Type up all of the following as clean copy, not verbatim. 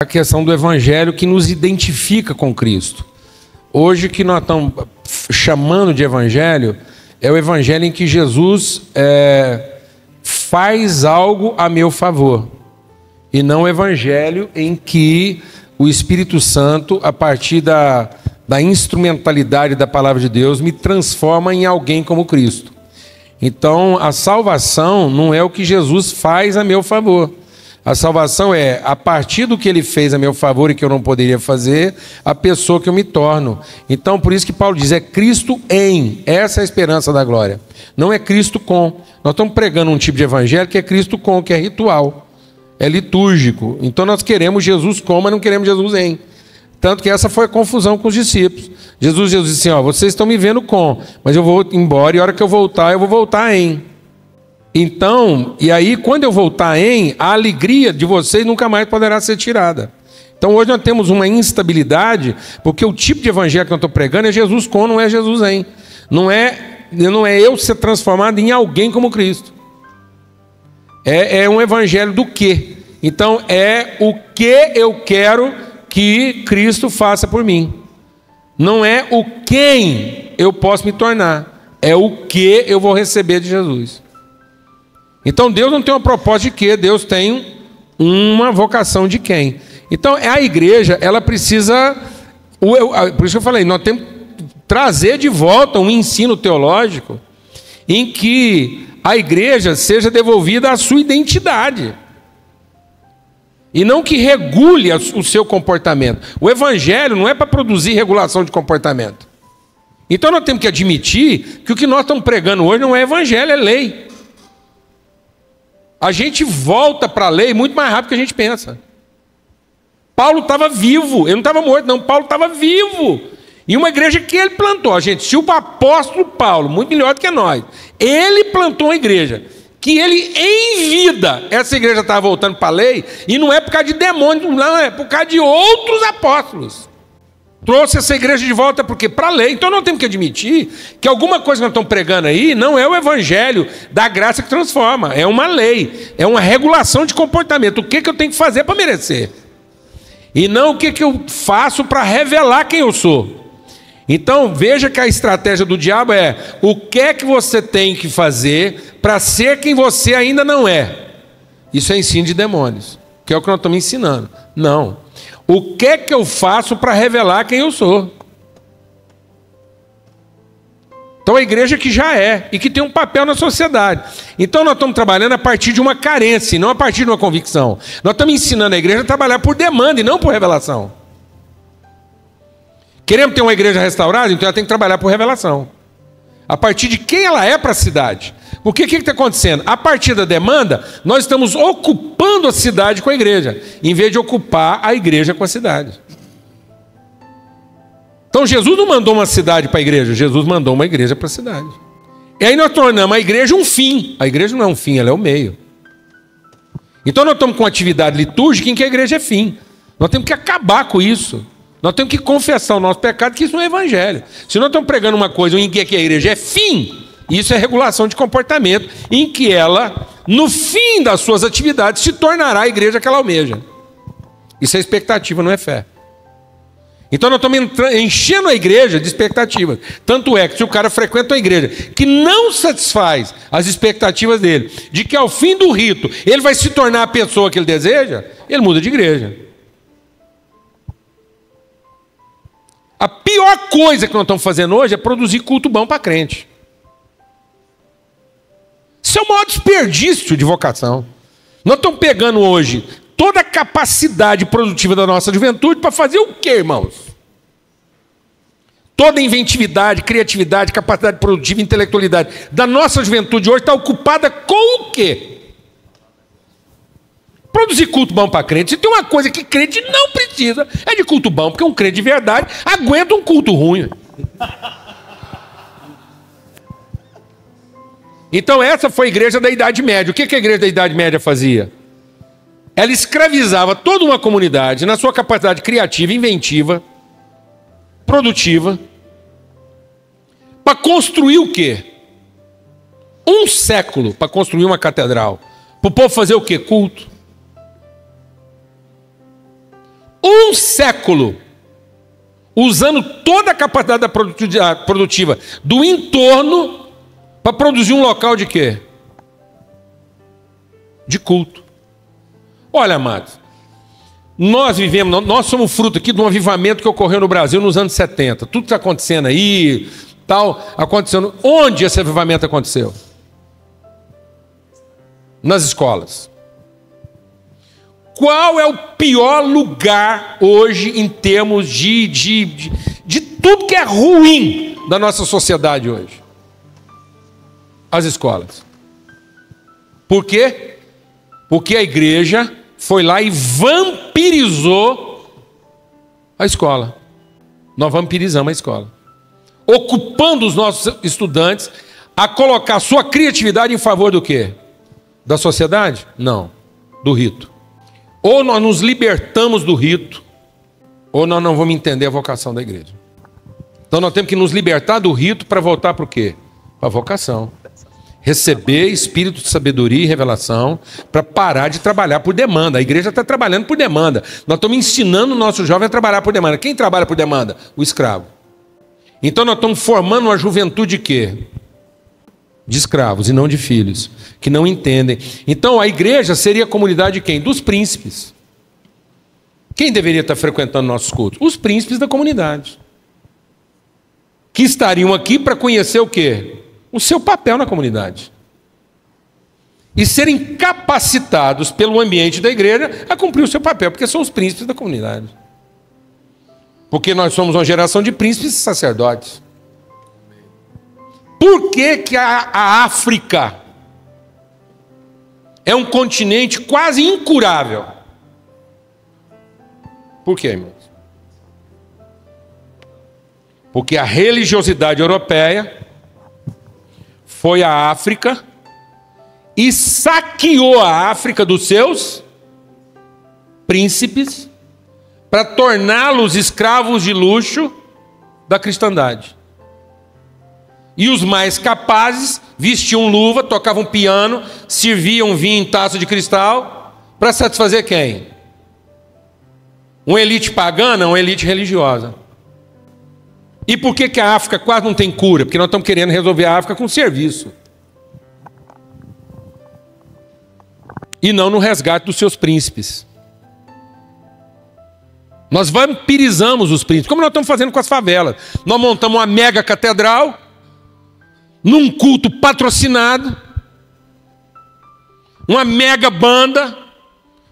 a questão do evangelho que nos identifica com Cristo. Hoje, o que nós estamos chamando de evangelho é o evangelho em que Jesus faz algo a meu favor, e não o evangelho em que o Espírito Santo, a partir da instrumentalidade da palavra de Deus, me transforma em alguém como Cristo. Então, a salvação não é o que Jesus faz a meu favor. A salvação é, a partir do que ele fez a meu favor e que eu não poderia fazer, a pessoa que eu me torno. Então, por isso que Paulo diz, é Cristo em. Essa é a esperança da glória. Não é Cristo com. Nós estamos pregando um tipo de evangelho que é Cristo com, que é ritual. É litúrgico. Então, nós queremos Jesus com, mas não queremos Jesus em. Tanto que essa foi a confusão com os discípulos. Jesus disse assim, vocês estão me vendo com, mas eu vou embora e a hora que eu vou voltar em. Então, e aí quando eu voltar em, a alegria de vocês nunca mais poderá ser tirada. Então hoje nós temos uma instabilidade, porque o tipo de evangelho que eu estou pregando é Jesus com, não é Jesus em. Não é eu ser transformado em alguém como Cristo. É um evangelho do quê? Então é o que eu quero que Cristo faça por mim. Não é o quem eu posso me tornar, é o que eu vou receber de Jesus. Então Deus não tem uma proposta de quê, Deus tem uma vocação de quem. Então a igreja, ela precisa, por isso que eu falei, nós temos que trazer de volta um ensino teológico em que a igreja seja devolvida à sua identidade. E não que regule o seu comportamento. O evangelho não é para produzir regulação de comportamento. Então nós temos que admitir que o que nós estamos pregando hoje não é evangelho, é lei. A gente volta para a lei muito mais rápido do que a gente pensa. Paulo estava vivo, ele não estava morto, não. Paulo estava vivo. E uma igreja que ele plantou. Gente, se o apóstolo Paulo, muito melhor do que nós, ele plantou uma igreja que ele, em vida, essa igreja estava voltando para a lei, e não é por causa de demônios, não, é por causa de outros apóstolos. Trouxe essa igreja de volta porque para a lei. Então nós temos que admitir que alguma coisa que nós estamos pregando aí não é o evangelho da graça que transforma, é uma lei, é uma regulação de comportamento. O que eu tenho que fazer para merecer? E não o que eu faço para revelar quem eu sou. Então veja que a estratégia do diabo é o que é que você tem que fazer para ser quem você ainda não é. Isso é ensino de demônios, que é o que nós estamos ensinando. Não. O que é que eu faço para revelar quem eu sou? Então a igreja que já é e que tem um papel na sociedade. Então nós estamos trabalhando a partir de uma carência, não a partir de uma convicção. Nós estamos ensinando a igreja a trabalhar por demanda e não por revelação. Queremos ter uma igreja restaurada, então ela tem que trabalhar por revelação. A partir de quem ela é para a cidade. Porque o que está acontecendo? A partir da demanda, nós estamos ocupando a cidade com a igreja, em vez de ocupar a igreja com a cidade. Então Jesus não mandou uma cidade para a igreja, Jesus mandou uma igreja para a cidade. E aí nós tornamos a igreja um fim. A igreja não é um fim, ela é o meio. Então nós estamos com uma atividade litúrgica em que a igreja é fim. Nós temos que acabar com isso. Nós temos que confessar o nosso pecado, que isso não é evangelho. Se nós estamos pregando uma coisa em que a igreja é fim, isso é regulação de comportamento, em que ela, no fim das suas atividades, se tornará a igreja que ela almeja. Isso é expectativa, não é fé. Então nós estamos enchendo a igreja de expectativas. Tanto é que se o cara frequenta uma igreja que não satisfaz as expectativas dele, de que ao fim do rito ele vai se tornar a pessoa que ele deseja, ele muda de igreja. A pior coisa que nós estamos fazendo hoje é produzir culto bom para crente. Isso é o maior desperdício de vocação. Nós estamos pegando hoje toda a capacidade produtiva da nossa juventude para fazer o quê, irmãos? Toda a inventividade, criatividade, capacidade produtiva, intelectualidade da nossa juventude hoje está ocupada com o quê? Produzir culto bom para crente. Se tem uma coisa que crente não precisa, é de culto bom, porque um crente de verdade aguenta um culto ruim. Então essa foi a igreja da Idade Média. O que a igreja da Idade Média fazia? Ela escravizava toda uma comunidade na sua capacidade criativa, inventiva, produtiva, para construir o quê? Um século para construir uma catedral. Para o povo fazer o quê? Culto. um século usando toda a capacidade produtiva do entorno para produzir um local de quê? De culto. Olha, amados, nós somos fruto aqui de um avivamento que ocorreu no Brasil nos anos 70. Tudo que está acontecendo aí, acontecendo. Onde esse avivamento aconteceu? Nas escolas. Qual é o pior lugar hoje em termos de tudo que é ruim da nossa sociedade hoje? As escolas. Por quê? Porque a igreja foi lá e vampirizou a escola. Nós vampirizamos a escola. Ocupando os nossos estudantes a colocar sua criatividade em favor do quê? Da sociedade? Não. Do rito. Ou nós nos libertamos do rito, ou nós não vamos entender a vocação da igreja. Então nós temos que nos libertar do rito para voltar para o quê? Para a vocação. Receber espírito de sabedoria e revelação para parar de trabalhar por demanda. A igreja está trabalhando por demanda. Nós estamos ensinando o nosso jovem a trabalhar por demanda. Quem trabalha por demanda? O escravo. Então nós estamos formando uma juventude de quê? De escravos e não de filhos, que não entendem. Então a igreja seria a comunidade de quem? Dos príncipes. Quem deveria estar frequentando nossos cultos? Os príncipes da comunidade. Que estariam aqui para conhecer o quê? O seu papel na comunidade. E serem capacitados pelo ambiente da igreja a cumprir o seu papel, porque são os príncipes da comunidade. Porque nós somos uma geração de príncipes e sacerdotes. Por que a África é um continente quase incurável? Por quê, irmãos? Porque a religiosidade europeia foi à África e saqueou a África dos seus príncipes para torná-los escravos de luxo da cristandade. E os mais capazes vestiam luva, tocavam piano, serviam vinho em taça de cristal para satisfazer quem? Uma elite pagana, uma elite religiosa. E por que a África quase não tem cura? Porque nós estamos querendo resolver a África com serviço. E não no resgate dos seus príncipes. Nós vampirizamos os príncipes, como nós estamos fazendo com as favelas. Nós montamos uma mega catedral, num culto patrocinado, uma mega banda,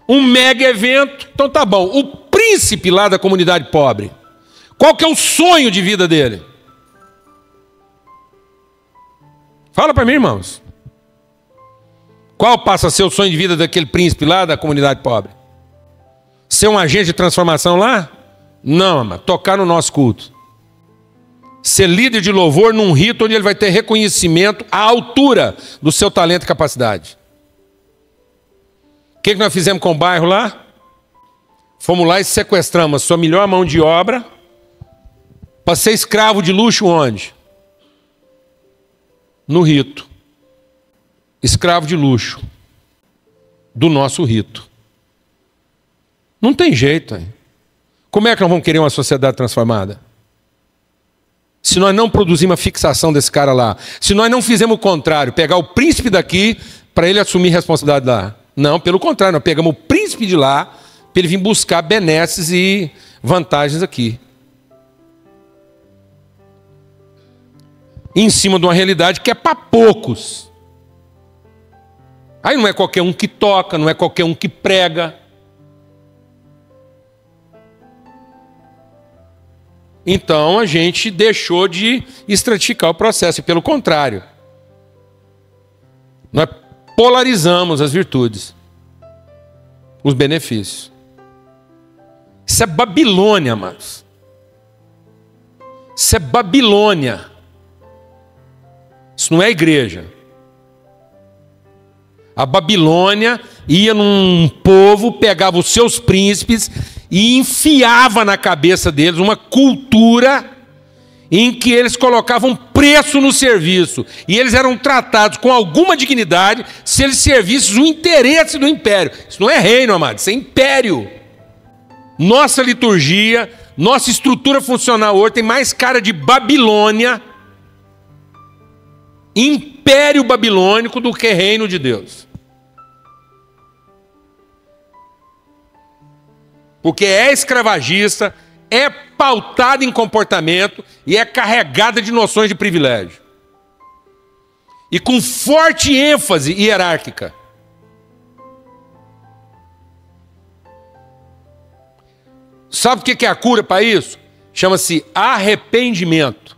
um mega evento. Então tá bom, o príncipe lá da comunidade pobre, qual que é o sonho de vida dele? Fala para mim, irmãos. Qual passa a ser o sonho de vida daquele príncipe lá da comunidade pobre? Ser um agente de transformação lá? Não, mas tocar no nosso culto. Ser líder de louvor num rito onde ele vai ter reconhecimento à altura do seu talento e capacidade. O que nós fizemos com o bairro lá? Fomos lá e sequestramos a sua melhor mão de obra para ser escravo de luxo onde? No rito. Escravo de luxo. Do nosso rito. Não tem jeito. Hein? Como é que nós vamos querer uma sociedade transformada? Se nós não produzimos a fixação desse cara lá. Se nós não fizemos o contrário, pegar o príncipe daqui para ele assumir responsabilidade lá. Não, pelo contrário, nós pegamos o príncipe de lá para ele vir buscar benesses e vantagens aqui. Em cima de uma realidade que é para poucos. Aí não é qualquer um que toca, não é qualquer um que prega. Então a gente deixou de estratificar o processo, e pelo contrário, nós polarizamos as virtudes, os benefícios. Isso é Babilônia, amados. Isso é Babilônia. Isso não é igreja. A Babilônia ia num povo, pegava os seus príncipes e enfiava na cabeça deles uma cultura em que eles colocavam preço no serviço. E eles eram tratados com alguma dignidade se eles servissem o interesse do império. Isso não é reino, amado, isso é império. Nossa liturgia, nossa estrutura funcional hoje tem mais cara de Babilônia, império babilônico, do que reino de Deus. Porque é escravagista, é pautada em comportamento e é carregada de noções de privilégio. E com forte ênfase hierárquica. Sabe o que é a cura para isso? Chama-se arrependimento.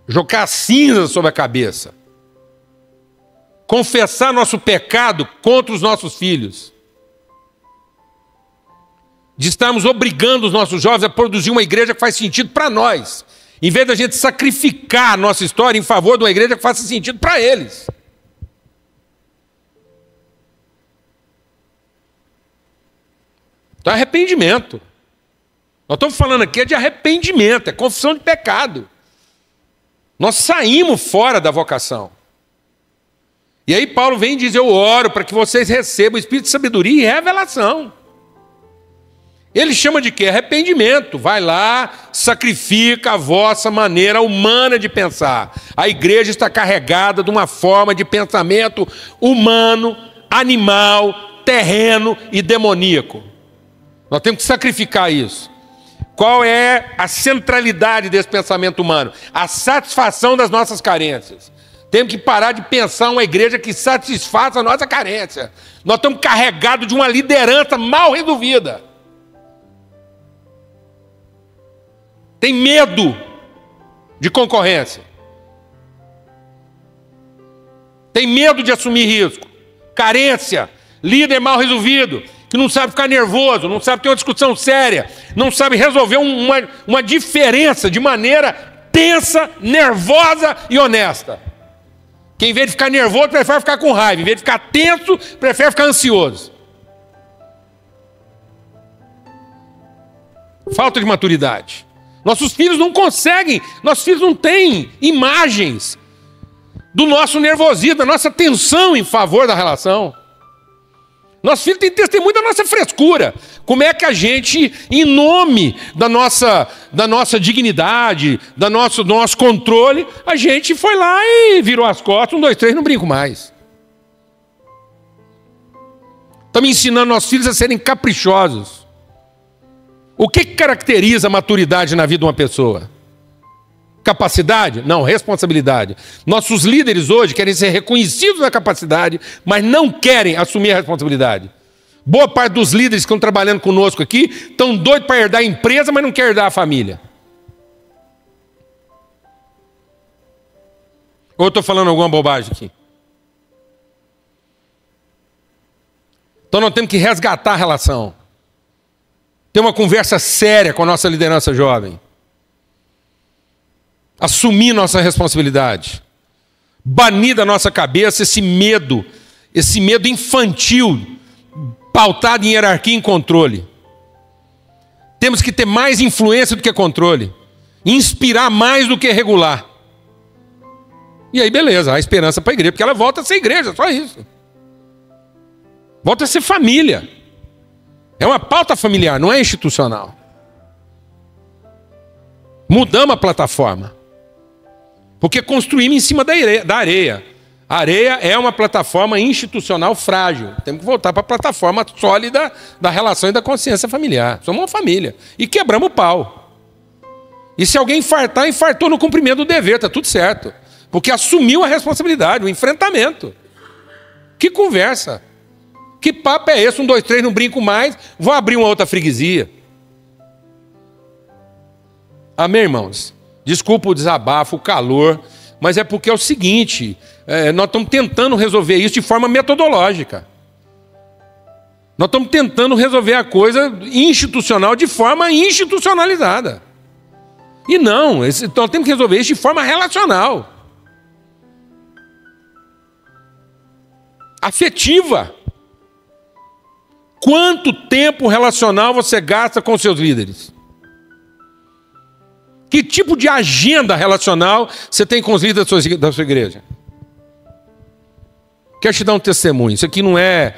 Jogar cinza sobre a cabeça. Confessar nosso pecado contra os nossos filhos. De estarmos obrigando os nossos jovens a produzir uma igreja que faz sentido para nós. Em vez da gente sacrificar a nossa história em favor de uma igreja que faça sentido para eles. Então, arrependimento. Nós estamos falando aqui de arrependimento, é confissão de pecado. Nós saímos fora da vocação. E aí Paulo vem e diz, eu oro para que vocês recebam o espírito de sabedoria e revelação. Ele chama de quê? Arrependimento. Vai lá, sacrifica a vossa maneira humana de pensar. A igreja está carregada de uma forma de pensamento humano, animal, terreno e demoníaco. Nós temos que sacrificar isso. Qual é a centralidade desse pensamento humano? A satisfação das nossas carências. Temos que parar de pensar uma igreja que satisfaça a nossa carência. Nós estamos carregados de uma liderança mal resolvida. Tem medo de concorrência. Tem medo de assumir risco. Carência. Líder mal resolvido. Que não sabe ficar nervoso, não sabe ter uma discussão séria, não sabe resolver uma diferença de maneira tensa, nervosa e honesta. Que em vez de ficar nervoso, prefere ficar com raiva. Em vez de ficar tenso, prefere ficar ansioso. Falta de maturidade. Nossos filhos não conseguem, nossos filhos não têm imagens do nosso nervosismo, da nossa tensão em favor da relação. Nosso filho tem testemunho da nossa frescura. Como é que a gente, em nome da nossa dignidade, do nosso controle, a gente foi lá e virou as costas, 1, 2, 3, não brinco mais. Estamos ensinando nossos filhos a serem caprichosos. O que caracteriza a maturidade na vida de uma pessoa? Capacidade? Não, responsabilidade. Nossos líderes hoje querem ser reconhecidos na capacidade, mas não querem assumir a responsabilidade. Boa parte dos líderes que estão trabalhando conosco aqui estão doidos para herdar a empresa, mas não querem herdar a família. Ou eu estou falando alguma bobagem aqui? Então nós temos que resgatar a relação. Ter uma conversa séria com a nossa liderança jovem. Assumir nossa responsabilidade. Banir da nossa cabeça esse medo infantil, pautado em hierarquia e em controle. Temos que ter mais influência do que controle. Inspirar mais do que regular. E aí, beleza, há esperança para a igreja, porque ela volta a ser igreja, só isso. Volta a ser família. É uma pauta familiar, não é institucional. Mudamos a plataforma. Porque construímos em cima da areia. A areia é uma plataforma institucional frágil. Temos que voltar para a plataforma sólida da relação e da consciência familiar. Somos uma família. E quebramos o pau. E se alguém infartar, infartou no cumprimento do dever, está tudo certo. Porque assumiu a responsabilidade, o enfrentamento. Que conversa. Que papo é esse? 1, 2, 3, não brinco mais, vou abrir uma outra freguesia. Amém, irmãos? Desculpa o desabafo, o calor, mas é porque é o seguinte, nós estamos tentando resolver isso de forma metodológica. Nós estamos tentando resolver a coisa institucional de forma institucionalizada. E não, nós temos que resolver isso de forma relacional. Afetiva. Quanto tempo relacional você gasta com seus líderes? Que tipo de agenda relacional você tem com os líderes da sua igreja? Quero te dar um testemunho. Isso aqui não é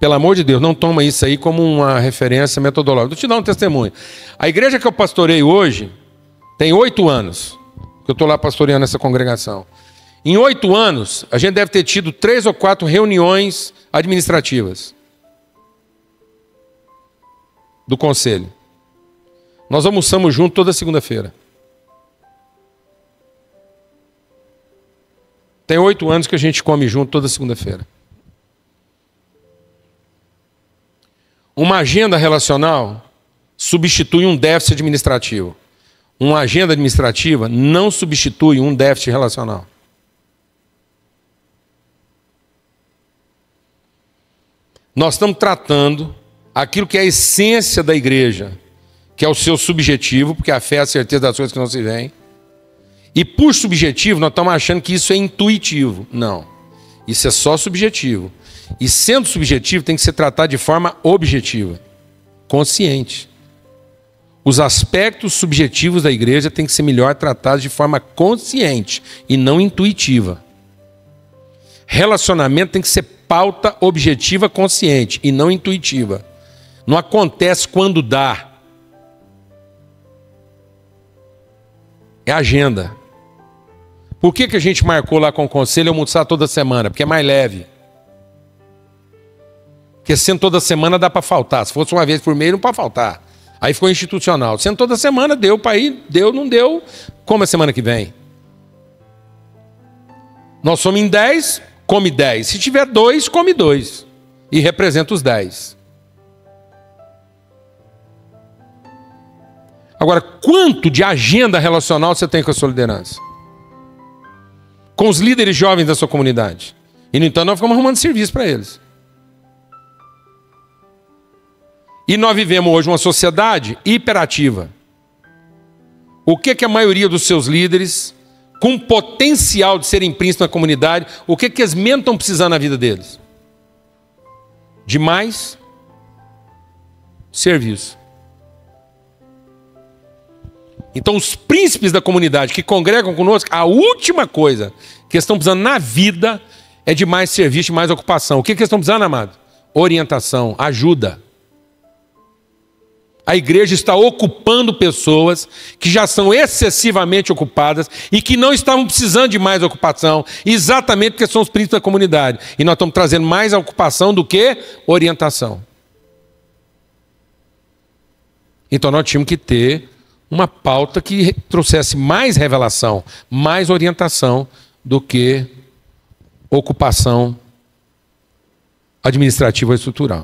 pelo amor de Deus, não toma isso aí como uma referência metodológica. Vou te dar um testemunho. A igreja que eu pastorei hoje tem 8 anos que eu estou lá pastoreando essa congregação. Em 8 anos, a gente deve ter tido 3 ou 4 reuniões administrativas do conselho. Nós almoçamos juntos toda segunda-feira. Tem 8 anos que a gente come junto toda segunda-feira. Uma agenda relacional substitui um déficit administrativo. Uma agenda administrativa não substitui um déficit relacional. Nós estamos tratando aquilo que é a essência da igreja, que é o seu subjetivo, porque a fé é a certeza das coisas que não se veem. E por subjetivo, nós estamos achando que isso é intuitivo. Não. Isso é só subjetivo. E sendo subjetivo, tem que ser tratado de forma objetiva, consciente. Os aspectos subjetivos da igreja têm que ser melhor tratados de forma consciente e não intuitiva. Relacionamento tem que ser pauta objetiva consciente e não intuitiva. Não acontece quando dá. É agenda. Por que a gente marcou lá com o conselho almoçar toda semana? Porque é mais leve. Porque sendo toda semana dá para faltar. Se fosse uma vez por mês não pode faltar. Aí ficou institucional. Sendo toda semana deu para ir, deu, não deu. Como é semana que vem? Nós somos em 10, come 10. Se tiver 2, come 2. E representa os 10. Agora, quanto de agenda relacional você tem com a sua liderança? Com os líderes jovens da sua comunidade. E, no entanto, nós ficamos arrumando serviço para eles. E nós vivemos hoje uma sociedade hiperativa. O que a maioria dos seus líderes, com potencial de serem príncipes na comunidade, o que eles menos estão precisando na vida deles? De mais serviço. Então, os príncipes da comunidade que congregam conosco, a última coisa que eles estão precisando na vida é de mais serviço, de mais ocupação. O que eles estão precisando, amado? Orientação, ajuda. A igreja está ocupando pessoas que já são excessivamente ocupadas e que não estavam precisando de mais ocupação, exatamente porque são os príncipes da comunidade. E nós estamos trazendo mais ocupação do que orientação. Então, nós tínhamos que ter uma pauta que trouxesse mais revelação, mais orientação do que ocupação administrativa e estrutural.